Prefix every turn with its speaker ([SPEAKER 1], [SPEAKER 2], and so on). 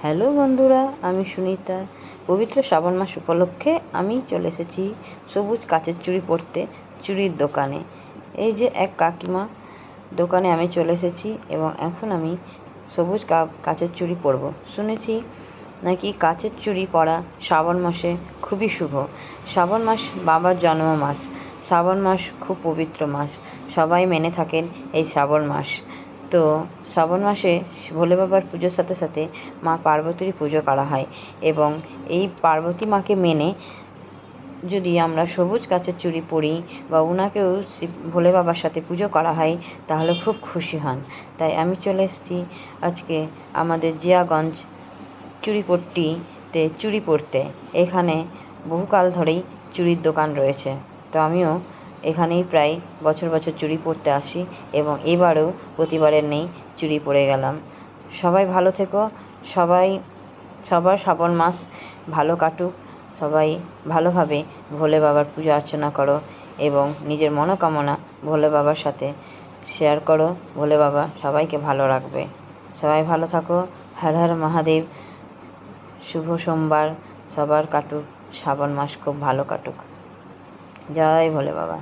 [SPEAKER 1] Hello বন্ধুরা, আমি সুনিতা। পবিত্র শ্রাবণ মাস উপলক্ষে আমি চলে এসেছি সবুজ কাচের চুড়ি পরতে চুড়ির দোকানে। এই যে এক কাকিমা দোকানে আমি চলে এসেছি এবং এখন আমি সবুজ কাচের চুড়ি পরব। শুনেছি নাকি কাচের চুড়ি পরা শ্রাবণ মাসে খুবই শুভ। শ্রাবণ মাস বাবার জন্ম মাস। শ্রাবণ মাস খুব পবিত্র মাস, সবাই মেনে থাকেন এই শ্রাবণ মাস। তো শ্রাবণ মাসে ভোলে বাবার পুজোর সাথে সাথে মা পার্বতীর পুজো করা হয় এবং এই পার্বতী মাকে মেনে যদি আমরা সবুজ কাচের চুড়ি পরি বা ওনাকেও ভোলে বাবার সাথে পুজো করা হয় তাহলে খুব খুশি হন। তাই আমি চলে এসেছি আজকে আমাদের জিয়াগঞ্জ চুড়িপট্টিতে চুড়ি পরতে। এখানে বহুকাল ধরেই চুড়ির দোকান রয়েছে, তো আমিও এখানেই প্রায় বছর বছর চুড়ি পরতে আসি এবং এবারও প্রতিবারের নেই চুড়ি পরে গেলাম। সবাই ভালো থেকো, সবার শ্রাবণ মাস ভালো কাটুক। সবাই ভালোভাবে ভোলে বাবার পূজা অর্চনা করো এবং নিজের মনোকামনা ভোলে বাবার সাথে শেয়ার করো। ভোলে বাবা সবাইকে ভালো রাখবে। সবাই ভালো থাকো। হর হর মহাদেব। শুভ সোমবার সবার কাটুক, শ্রাবণ মাস খুব ভালো কাটুক। জয় ভোলে বাবা।